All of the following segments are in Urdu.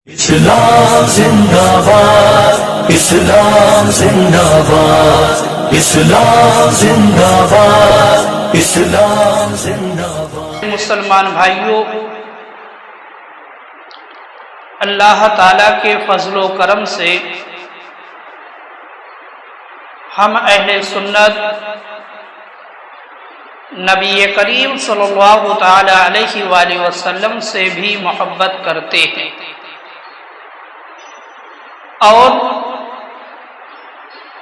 اسلام زندہ باد، اسلام زندہ باد، اسلام زندہ باد، اسلام زندہ باد۔ مسلمان بھائیوں، اللہ تعالیٰ کے فضل و کرم سے ہم اہل سنت نبی کریم صلی اللہ تعالی علیہ وآلہ وسلم سے بھی محبت کرتے ہیں اور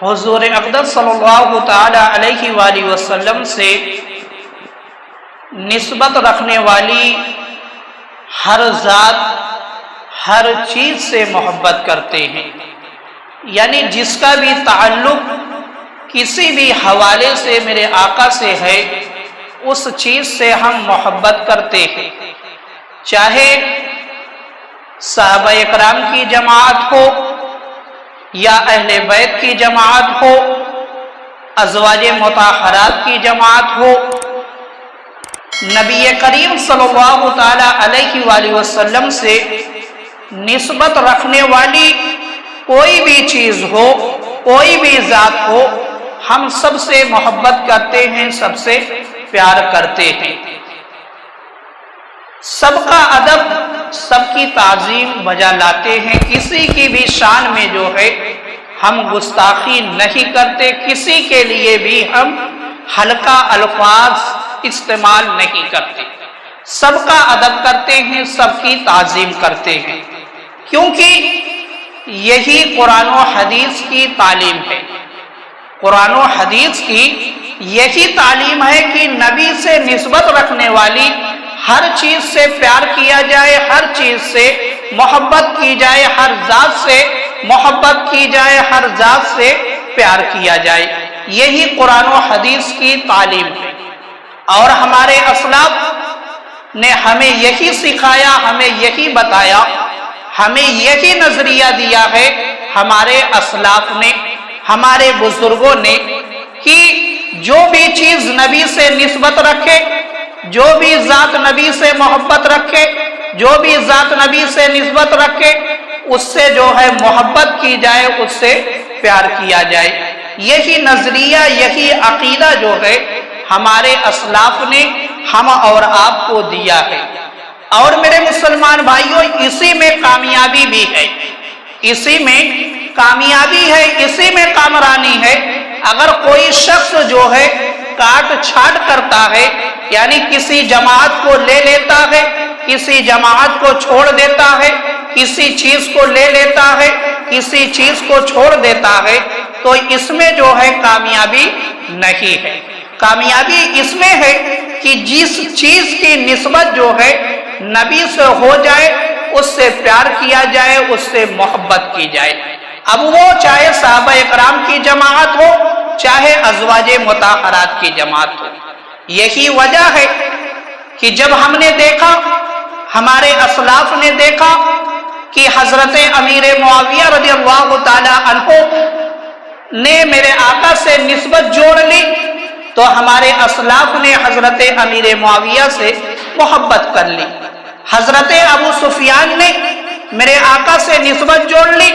حضور اقدس صلی اللہ تعالی علیہ وآلہ وسلم سے نسبت رکھنے والی ہر ذات، ہر چیز سے محبت کرتے ہیں، یعنی جس کا بھی تعلق کسی بھی حوالے سے میرے آقا سے ہے، اس چیز سے ہم محبت کرتے ہیں، چاہے صحابہ اکرام کی جماعت ہو یا اہل بیت کی جماعت ہو، ازواج مطہرات کی جماعت ہو، نبی کریم صلی اللہ تعالی علیہ وآلہ وسلم سے نسبت رکھنے والی کوئی بھی چیز ہو، کوئی بھی ذات ہو، ہم سب سے محبت کرتے ہیں، سب سے پیار کرتے ہیں۔ سب کا ادب، سب کی تعظیم بجا لاتے ہیں، کسی کی بھی شان میں جو ہے ہم گستاخی نہیں کرتے، کسی کے لیے بھی ہم ہلکا الفاظ استعمال نہیں کرتے، سب کا ادب کرتے ہیں، سب کی تعظیم کرتے ہیں، کیونکہ یہی قرآن و حدیث کی تعلیم ہے۔ قرآن و حدیث کی یہی تعلیم ہے کہ نبی سے نسبت رکھنے والی ہر چیز سے پیار کیا جائے، ہر چیز سے محبت کی جائے، ہر ذات سے محبت کی جائے، ہر ذات سے پیار کیا جائے، یہی قرآن و حدیث کی تعلیم ہے۔ اور ہمارے اسلاف نے ہمیں یہی سکھایا، ہمیں یہی بتایا، ہمیں یہی نظریہ دیا ہے ہمارے اسلاف نے، ہمارے بزرگوں نے، کہ جو بھی چیز نبی سے نسبت رکھے، جو بھی ذات نبی سے محبت رکھے، جو بھی ذات نبی سے نسبت رکھے، اس سے جو ہے محبت کی جائے، اس سے پیار کیا جائے۔ یہی نظریہ، یہی عقیدہ جو ہے ہمارے اسلاف نے ہم اور آپ کو دیا ہے۔ اور میرے مسلمان بھائیوں، اسی میں کامیابی بھی ہے، اسی میں کامیابی ہے، اسی میں کامرانی ہے۔ اگر کوئی شخص جو ہے کاٹ چھاٹ کرتا ہے، یعنی کسی جماعت کو لے لیتا ہے، کسی جماعت کو چھوڑ دیتا ہے، کسی چیز کو لے لیتا ہے، کسی چیز کو چھوڑ دیتا ہے، تو اس میں جو ہے کامیابی نہیں ہے۔ کامیابی اس میں ہے کہ جس چیز کی نسبت جو ہے نبی سے ہو جائے، اس سے پیار کیا جائے، اس سے محبت کی جائے۔ اب وہ چاہے صحابہ اکرام کی جماعت ہو، چاہے ازواج مطہرات کی جماعت ہو۔ یہی وجہ ہے کہ جب ہم نے دیکھا، ہمارے اسلاف نے دیکھا کہ حضرت امیر معاویہ رضی اللہ تعالی عنہ نے میرے آقا سے نسبت جوڑ لی، تو ہمارے اسلاف نے حضرت امیر معاویہ سے محبت کر لی۔ حضرت ابو سفیان نے میرے آقا سے نسبت جوڑ لی،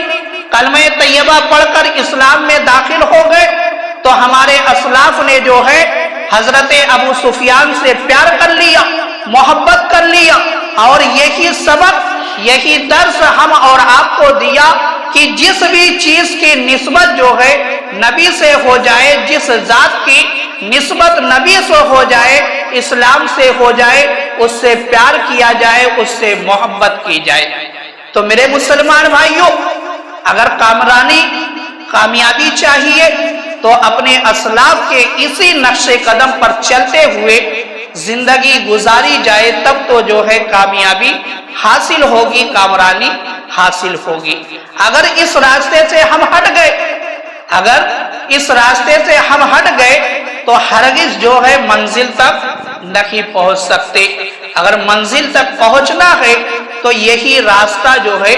کلمہ طیبہ پڑھ کر اسلام میں داخل ہو گئے، تو ہمارے اسلاف نے جو ہے حضرت ابو سفیان سے پیار کر لیا، محبت کر لیا۔ اور یہی سبق، یہی درس ہم اور آپ کو دیا کہ جس بھی چیز کی نسبت جو ہے نبی سے ہو جائے، جس ذات کی نسبت نبی سے ہو جائے، اسلام سے ہو جائے، اس سے پیار کیا جائے، اس سے محبت کی جائے۔ تو میرے مسلمان بھائیوں، اگر کامیابی چاہیے تو اپنے اسلاف کے اسی نقش قدم پر چلتے ہوئے زندگی گزاری جائے، تب تو جو ہے کامیابی حاصل ہوگی، کامرانی حاصل ہوگی۔ اگر اس راستے سے ہم ہٹ گئے، اگر اس راستے سے ہم ہٹ گئے تو ہرگز جو ہے منزل تک نہیں پہنچ سکتے۔ اگر منزل تک پہنچنا ہے تو یہی راستہ جو ہے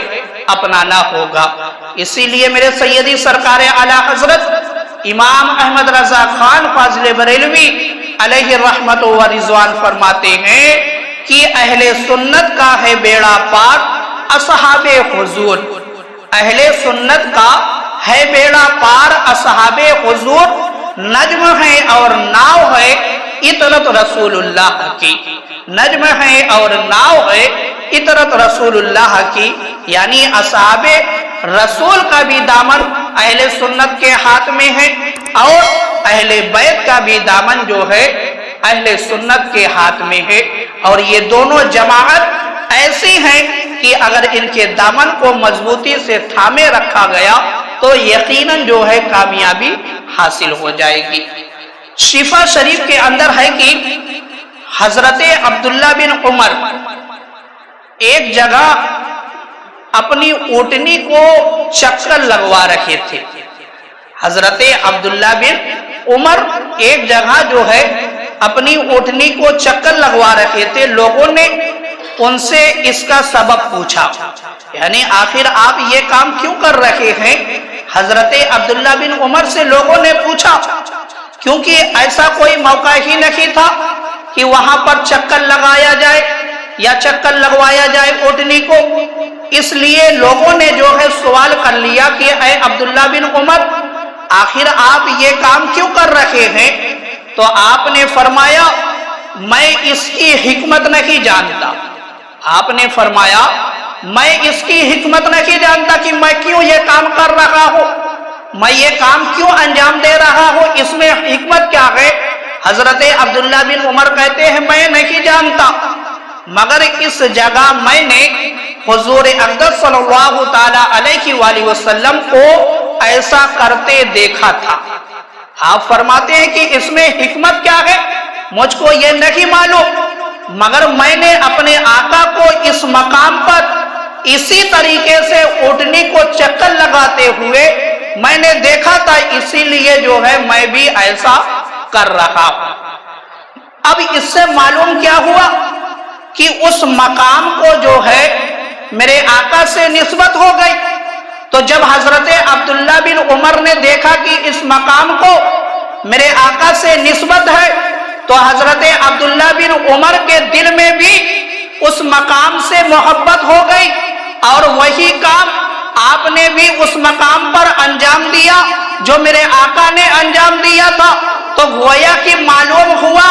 اپنانا ہوگا۔ اسی لیے میرے سیدی سرکار اعلیٰ حضرت امام احمد رضا خان فاضل بریلوی علیہ رحمت و رضوان فرماتے ہیں کہ اہل سنت کا ہے بیڑا پاک، اصحاب حضور، اہل سنت کا ہے بیڑا پار اصحاب حضور، نجم ہے اور ناؤ ہے اطرت رسول اللہ کی، نجم ہے اور ناؤ ہے اطرت رسول اللہ کی، یعنی اصحاب رسول کا بھی دامن اہل سنت کے ہاتھ میں ہے اور اہل بیت کا بھی دامن جو ہے اہل سنت کے ہاتھ میں ہے، اور یہ دونوں جماعت ایسی ہیں کہ اگر ان کے دامن کو مضبوطی سے تھامے رکھا گیا تو یقیناً جو ہے کامیابی حاصل ہو جائے گی۔ شفا شریف کے اندر ہے کہ حضرت عبداللہ بن عمر ایک جگہ اپنی اونٹنی کو چکر لگوا رکھے تھے۔ حضرت عبداللہ بن عمر ایک جگہ جو ہے اپنی اونٹنی کو چکر لگوا رکھے تھے، لوگوں نے ان سے اس کا سبب پوچھا، یعنی آخر آپ یہ کام کیوں کر رہے ہیں؟ حضرت عبداللہ بن عمر سے لوگوں نے پوچھا، کیونکہ ایسا کوئی موقع ہی نہیں تھا کہ وہاں پر چکر لگایا جائے یا چکر لگوایا جائے اونٹنی کو، اس لیے لوگوں نے جو ہے سوال کر لیا کہ اے عبداللہ بن عمر، آخر آپ یہ کام کیوں کر رہے ہیں؟ تو آپ نے فرمایا میں اس کی حکمت نہیں جانتا، آپ نے فرمایا میں اس کی حکمت نہیں جانتا کہ میں کیوں یہ کام کر رہا ہوں، میں یہ کام کیوں انجام دے رہا ہوں، اس میں حکمت کیا ہے؟ حضرت عبداللہ بن عمر کہتے ہیں میں نہیں جانتا، مگر اس جگہ میں نے حضور اقدس صلی اللہ تعالی علیہ وآلہ وسلم کو ایسا کرتے دیکھا تھا۔ آپ فرماتے ہیں کہ اس میں حکمت کیا ہے؟ مجھ کو یہ نہیں معلوم، مگر میں نے اپنے آقا کو اس مقام پر اسی طریقے سے اونٹنی کو چکر لگاتے ہوئے میں نے دیکھا تھا، اسی لیے جو ہے میں بھی ایسا کر رہا ہوں۔ اب اس سے معلوم کیا ہوا کہ اس مقام کو جو ہے میرے آقا سے نسبت ہو گئی۔ تو جب حضرت عبداللہ بن عمر نے دیکھا کہ اس مقام کو میرے آقا سے نسبت ہے تو حضرت عبداللہ بن عمر کے دل میں بھی اس مقام سے محبت ہو گئی، اور وہی کام آپ نے بھی اس مقام پر انجام دیا جو میرے آقا نے انجام دیا تھا۔ تو گویا کہ معلوم ہوا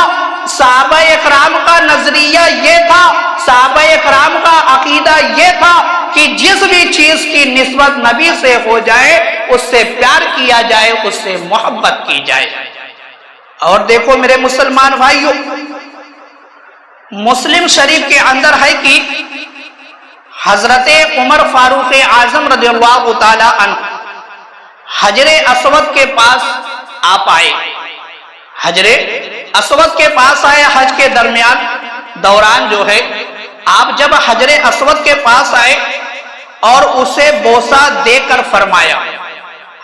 صحابہ اکرام کا نظریہ یہ تھا، صحابہ اکرام کا عقیدہ یہ تھا کہ جس بھی چیز کی نسبت نبی سے ہو جائے اس سے پیار کیا جائے، اس سے محبت کی جائے۔ اور دیکھو میرے مسلمان بھائیو، مسلم شریف کے اندر ہے کہ حضرت عمر فاروق اعظم رضی اللہ تعالی عنہ حجر اسود کے پاس آپ آئے، حجر اسود کے پاس آئے، حج کے درمیان دوران جو ہے آپ جب حجر اسود کے پاس آئے اور اسے بوسہ دے کر فرمایا،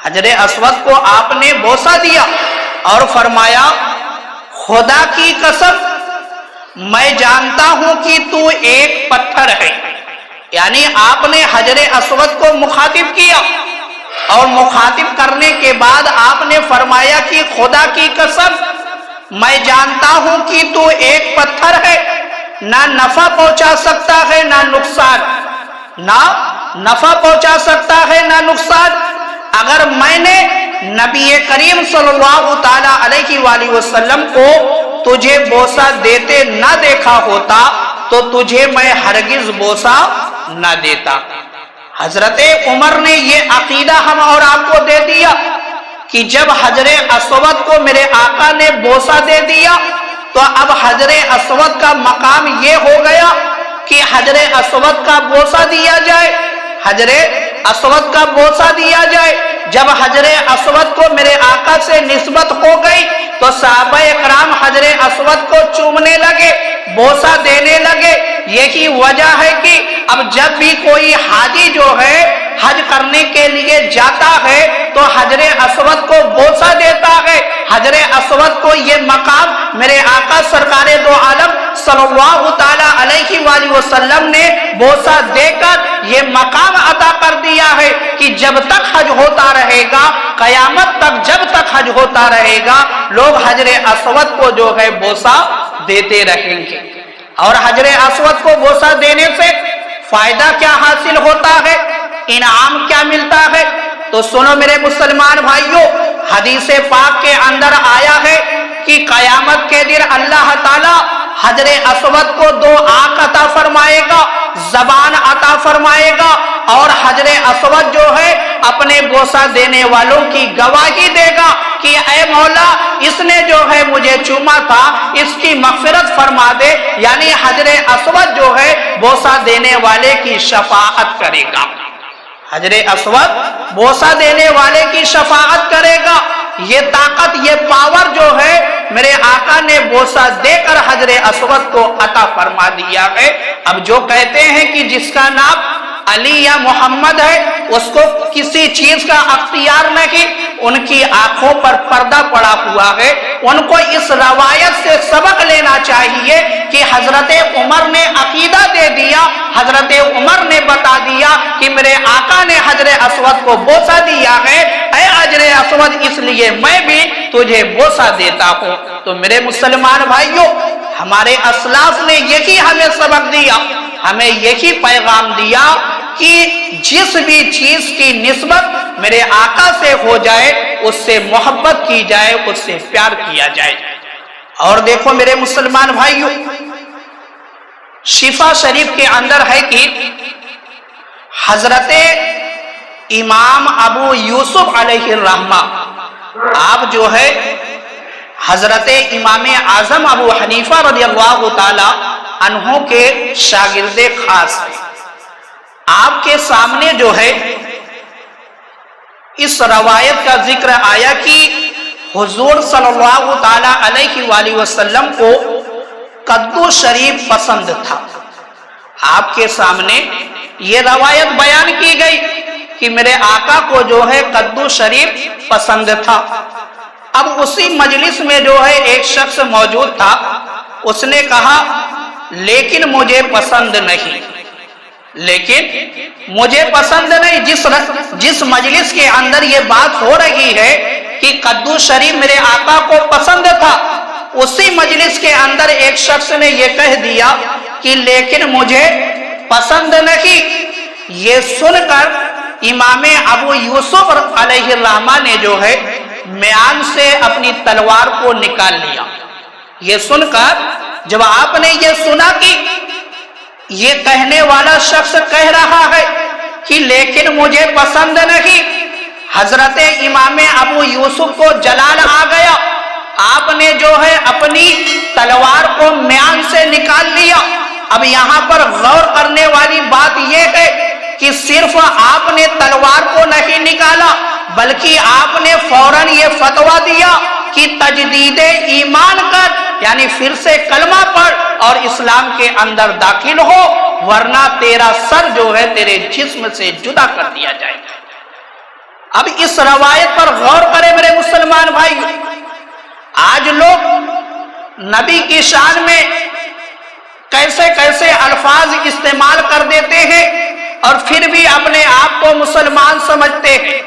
حجر اسود کو آپ نے بوسہ دیا اور فرمایا خدا کی قسم میں جانتا ہوں کہ تو ایک پتھر ہے، یعنی آپ نے حجر اسود کو مخاطب کیا، اور مخاطب کرنے کے بعد آپ نے فرمایا کہ خدا کی قسم میں جانتا ہوں کہ تو ایک پتھر ہے، نہ نفع پہنچا سکتا ہے نہ نقصان، نہ نفع پہنچا سکتا ہے نہ نقصان۔ اگر میں نے نبی کریم صلی اللہ تعالی علیہ وآلہ وسلم کو تجھے بوسہ دیتے نہ دیکھا ہوتا تو تجھے میں ہرگز بوسہ نہ دیتا۔ حضرت عمر نے یہ عقیدہ ہم اور آپ کو دے دیا کہ جب حجر اسود کو میرے آقا نے بوسہ دے دیا تو اب حجر اسود کا مقام یہ ہو گیا کہ حجر اسود کا بوسہ دیا جائے، حجر اسود کا بوسہ دیا جائے۔ جب حجر اسود کو میرے آقا سے نسبت ہو گئی تو صحابہ اکرام حجر اسود کو چومنے لگے، بوسہ دینے لگے۔ یہی وجہ ہے کہ اب جب بھی کوئی حاجی جو ہے حج کرنے کے لیے جاتا ہے تو حجر اسود کو بوسہ دیتا ہے۔ حجر اسود کو یہ مقام میرے آقا سرکار دو عالم صلی اللہ تعالی علیہ وآلہ وسلم نے بوسہ دے کر یہ مقام عطا کر دیا ہے کہ جب تک حج ہوتا رہے گا، قیامت تک جب تک حج ہوتا رہے گا، لوگ حجر اسود کو جو ہے بوسہ دیتے رہیں گے۔ اور حجر اسود کو بوسہ دینے سے فائدہ کیا حاصل ہوتا ہے، انعام کیا ملتا ہے؟ تو سنو میرے مسلمان بھائیوں، حدیث پاک کے اندر آیا ہے کہ قیامت کے دن اللہ تعالی حجر اسود کو 2 آنکھ عطا فرمائے گا، زبان عطا فرمائے گا، اور حجر اسود جو ہے اپنے بوسہ دینے والوں کی گواہی دے گا کہ اے مولا اس نے جو ہے مجھے چوما تھا، اس کی مغفرت فرما دے، یعنی حجر اسود جو ہے بوسہ دینے والے کی شفاعت کرے گا۔ حجر اسود بوسہ دینے والے کی شفاعت کرے گا۔ یہ طاقت، یہ پاور جو ہے میرے آقا نے بوسہ دے کر حجر اسود کو عطا فرما دیا ہے۔ اب جو کہتے ہیں کہ جس کا نام علی یا محمد ہے اس کو کسی چیز کا اختیار نہیں، ان کی آنکھوں پر پردہ پڑا ہوا ہے، ان کو اس روایت سے سبق لینا چاہیے کہ حضرت عمر نے عقیدہ دے دیا، حضرت عمر نے بتا دیا کہ میرے آقا نے حجر اسود کو بوسہ دیا ہے، اے حجر اسود اس لیے میں بھی تجھے بوسہ دیتا ہوں۔ تو میرے مسلمان بھائیوں، ہمارے اسلاف نے یہی ہمیں سبق دیا، ہمیں یہی پیغام دیا کہ جس بھی چیز کی نسبت میرے آقا سے ہو جائے اس سے محبت کی جائے، اس سے پیار کیا جائے۔ اور دیکھو میرے مسلمان بھائیوں، شفا شریف کے اندر ہے کہ حضرت امام ابو یوسف علیہ الرحمہ، آپ جو ہے حضرت امام اعظم ابو حنیفہ رضی اللہ تعالی عنہ کے شاگرد خاص ہیں۔ آپ کے سامنے جو ہے اس روایت کا ذکر آیا کہ حضور صلی اللہ تعالی علیہ وآلہ وسلم کو کدو شریف پسند تھا۔ آپ کے سامنے یہ روایت بیان کی گئی کہ میرے آقا کو جو ہے کدو شریف پسند تھا۔ اب اسی مجلس میں جو ہے ایک شخص موجود تھا، اس نے کہا لیکن مجھے پسند نہیں، لیکن مجھے پسند نہیں۔ جس مجلس کے اندر یہ بات ہو رہی ہے کہ کدو شریف میرے آقا کو پسند تھا، اسی مجلس کے اندر ایک شخص نے یہ کہہ دیا کہ لیکن مجھے پسند نہیں۔ یہ سن کر امام ابو یوسف علیہ الرحمہ نے جو ہے میان سے اپنی تلوار کو نکال لیا۔ یہ سن کر جب آپ نے یہ سنا کہ یہ کہنے والا شخص کہہ رہا ہے کہ لیکن مجھے پسند نہیں، حضرت امام ابو یوسف کو جلال آ گیا۔ آپ نے جو ہے اپنی تلوار کو میان سے نکال لیا۔ اب یہاں پر غور کرنے والی بات یہ ہے کہ صرف آپ نے تلوار کو نہیں نکالا بلکہ آپ نے فوراً یہ فتویٰ دیا کہ تجدید ایمان کر، یعنی پھر سے کلمہ پڑھ اور اسلام کے اندر داخل ہو، ورنہ تیرا سر جو ہے تیرے جسم سے جدا کر دیا جائے گا۔ اب اس روایت پر غور کریں میرے مسلمان بھائی۔ آج لوگ نبی کی شان میں کیسے کیسے الفاظ استعمال کر دیتے ہیں اور پھر بھی اپنے آپ کو مسلمان سمجھتے ہیں،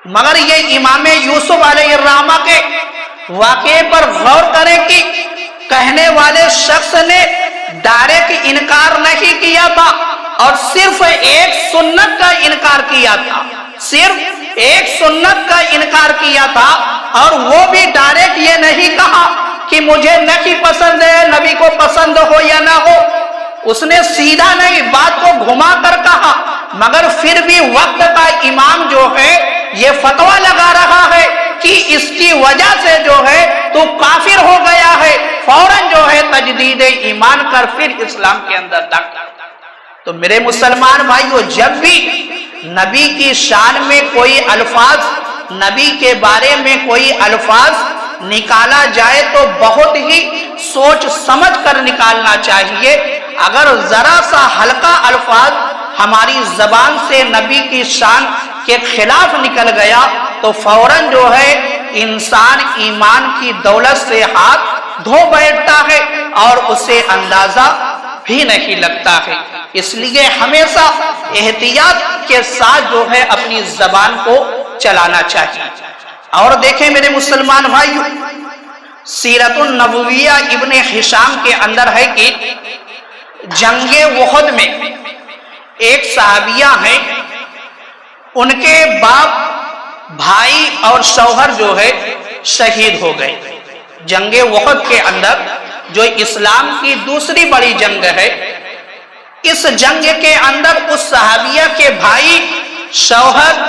مگر یہ امام یوسف علیہ الرحمہ کے واقعے پر غور کریں کہ کہنے والے شخص نے ڈائریکٹ انکار نہیں کیا تھا اور صرف ایک سنت کا انکار کیا تھا، صرف ایک سنت کا انکار کیا تھا، اور وہ بھی ڈائریکٹ یہ نہیں کہا کہ مجھے نہیں پسند ہے، نبی کو پسند ہو یا نہ ہو، اس نے سیدھا نہیں بات کو گھما کر کہا، مگر پھر بھی وقت کا امام جو ہے یہ فتویٰ لگا رہا ہے کہ اس کی وجہ سے جو ہے تو کافر ہو گیا ہے، فوراً جو ہے تجدید ایمان کر پھر اسلام کے اندر داخل۔ تو میرے مسلمان بھائیو، جب بھی نبی کی شان میں کوئی الفاظ، نبی کے بارے میں کوئی الفاظ نکالا جائے تو بہت ہی سوچ سمجھ کر نکالنا چاہیے۔ اگر ذرا سا ہلکا الفاظ ہماری زبان سے نبی کی شان کے خلاف نکل گیا تو فوراً جو ہے انسان ایمان کی دولت سے ہاتھ دھو بیٹھتا ہے اور اسے اندازہ بھی نہیں لگتا ہے۔ اس لیے ہمیشہ احتیاط کے ساتھ جو ہے اپنی زبان کو چلانا چاہیے۔ اور دیکھیں میرے مسلمان بھائیو، سیرت النبویہ ابن ہشام کے اندر ہے کہ جنگ احد میں ایک صحابیہ ہیں، ان کے باپ، بھائی اور شوہر جو ہے شہید ہو گئے جنگ احد کے اندر، جو اسلام کی دوسری بڑی جنگ ہے۔ اس جنگ کے اندر اس صحابیہ کے بھائی، شوہر،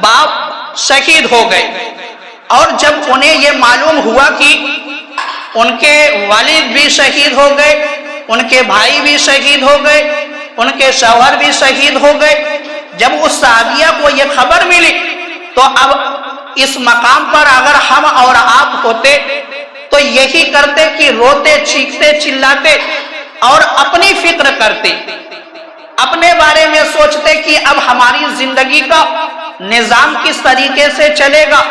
باپ شہید ہو گئے، اور جب انہیں یہ معلوم ہوا کہ ان کے والد بھی شہید ہو گئے، ان کے بھائی بھی شہید ہو گئے، ان کے شوہر بھی شہید ہو گئے، جب اس صحابیہ کو یہ خبر ملی تو اب اس مقام پر اگر ہم اور آپ ہوتے تو یہی کرتے کہ روتے، چیختے، چلاتے اور اپنی فکر کرتے، اپنے بارے میں سوچتے کہ اب ہماری زندگی کا نظام کس طریقے سے چلے گا۔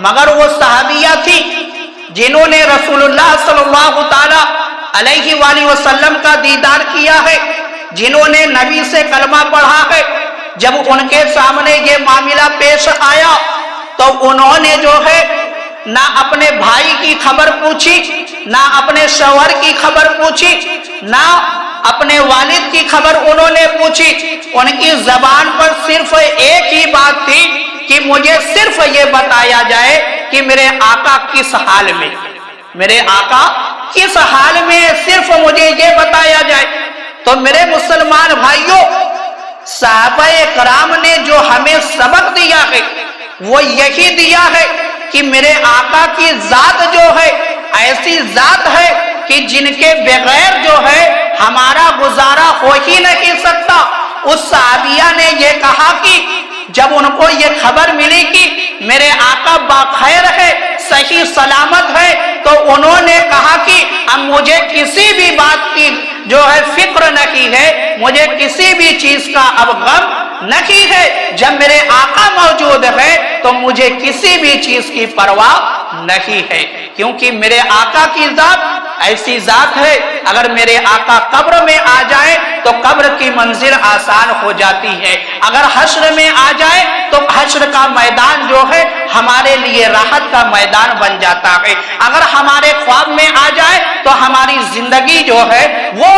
مگر وہ صحابیہ تھی جنہوں نے رسول اللہ صلی اللہ تعالی علیہ وآلہ وسلم کا دیدار کیا ہے، جنہوں نے نبی سے کلمہ پڑھا ہے۔ جب ان کے سامنے یہ معاملہ پیش آیا تو انہوں نے جو ہے نہ اپنے بھائی کی خبر پوچھی، نہ اپنے شوہر کی خبر پوچھی، نہ اپنے والد کی خبر انہوں نے پوچھی۔ ان کی زبان پر صرف ایک ہی بات تھی کہ مجھے صرف یہ بتایا جائے کہ میرے آقا کس حال میں، میرے آقا کس حال میں، صرف مجھے یہ بتایا جائے۔ تو میرے مسلمان بھائیوں، صحابہ کرام نے جو ہمیں سبق دیا ہے وہ یہی دیا ہے کہ میرے آقا کی ذات جو ہے ایسی ذات ہے کہ جن کے بغیر جو ہے ہمارا گزارا ہو ہی نہیں سکتا۔ اس صحابیہ نے یہ کہا کہ جب ان کو یہ خبر ملی کہ میرے آقا باخیر ہے، صحیح سلامت ہے، تو انہوں نے کہا کہ اب مجھے کسی بھی بات کی جو ہے فکر نہیں ہے، مجھے کسی بھی چیز کا اب غم نہیں ہے۔ جب میرے آقا موجود ہے تو مجھے کسی بھی چیز کی پرواہ نہیں ہے، کیونکہ میرے آقا کی ذات ایسی ذات ہے، اگر میرے آقا قبر میں آ جائے تو قبر کی منزل آسان ہو جاتی ہے، اگر حشر میں آ جائے تو حشر کا میدان جو ہے ہمارے لیے راحت کا میدان بن جاتا ہے، اگر ہمارے خواب میں آ جائے تو ہماری زندگی جو ہے وہ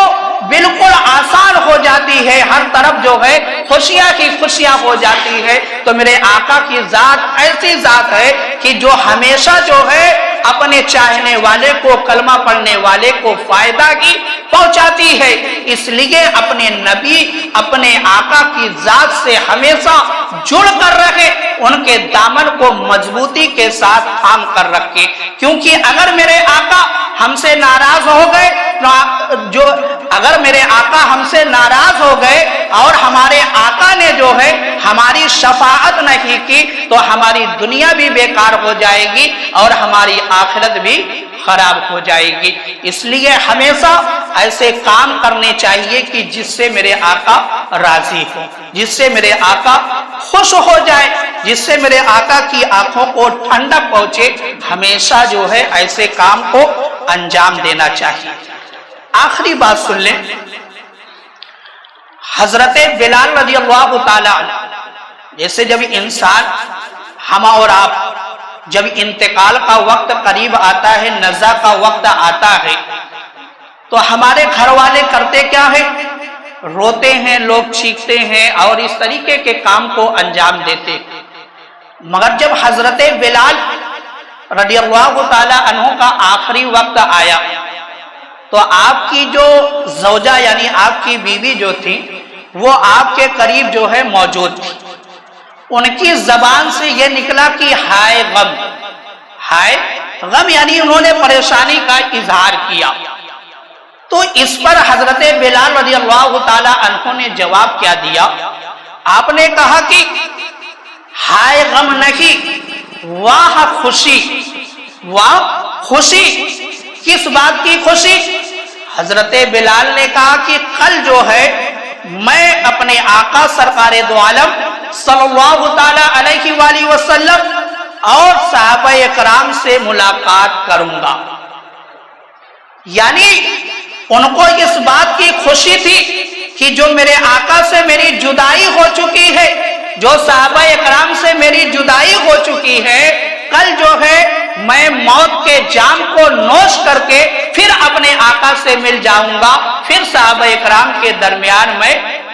بالکل آسان ہو جاتی ہے، ہر طرف جو ہے خوشیاں کی خوشیاں ہو جاتی ہے۔ تو میرے آقا کی ذات ایسی ذات ہے کہ جو ہمیشہ جو ہے اپنے چاہنے والے کو، کلمہ پڑھنے والے کو فائدہ ہی پہنچاتی ہے۔ اس لیے اپنے نبی، اپنے آقا کی ذات سے ہمیشہ جڑ کر رکھے، ان کے دامن کو مضبوطی کے ساتھ تھام کر رکھے، کیونکہ اگر میرے آقا ہم سے ناراض ہو گئے، اگر میرے آقا ہم سے ناراض ہو گئے اور ہمارے آقا نے جو ہے ہماری شفاعت نہیں کی تو ہماری دنیا بھی بیکار ہو جائے گی اور ہماری آخرت بھی خراب ہو جائے گی۔ اس لیے ہمیشہ ایسے کام کرنے چاہیے کہ جس سے میرے آقا راضی ہو، جس سے میرے آقا خوش ہو جائے، جس سے میرے آقا کی آنکھوں کو ٹھنڈک پہنچے۔ ہمیشہ جو ہے ایسے کام کو انجام دینا چاہیے۔ آخری بات سن لیں، حضرت بلال رضی اللہ تعالی عنہ، جیسے جب انسان، ہم اور آپ، جب انتقال کا وقت قریب آتا ہے، نزا کا وقت آتا ہے، تو ہمارے گھر والے کرتے کیا ہے؟ روتے ہیں، لوگ چیختے ہیں اور اس طریقے کے کام کو انجام دیتے۔ مگر جب حضرت بلال رضی اللہ تعالی عنہ کا آخری وقت آیا تو آپ کی جو زوجہ یعنی آپ کی بیوی جو تھی وہ آپ کے قریب جو ہے موجود تھی، ان کی زبان سے یہ نکلا کہ ہائے غم، ہائے غم، یعنی انہوں نے پریشانی کا اظہار کیا۔ تو اس پر حضرت بلال رضی اللہ تعالی عنہ نے جواب کیا دیا؟ آپ نے کہا کہ ہائے غم نہیں، واہ خوشی، واہ خوشی۔ کس بات کی خوشی؟ حضرت بلال نے کہا کہ کل جو ہے میں اپنے آقا سرکار دو عالم صلی اللہ تعالی علیہ وآلہ وسلم اور صحابہ کرام سے ملاقات کروں گا۔ یعنی ان کو اس بات کی خوشی تھی کہ جو میرے آقا سے میری جدائی ہو چکی ہے، جو صحابہ کرام سے میری جدائی ہو چکی ہے، کل جو ہے میں موت کے جام کو نوش کر کے پھر اپنے آقا سے مل جاؤں گا، پھر صحابہ کرام کے درمیان میں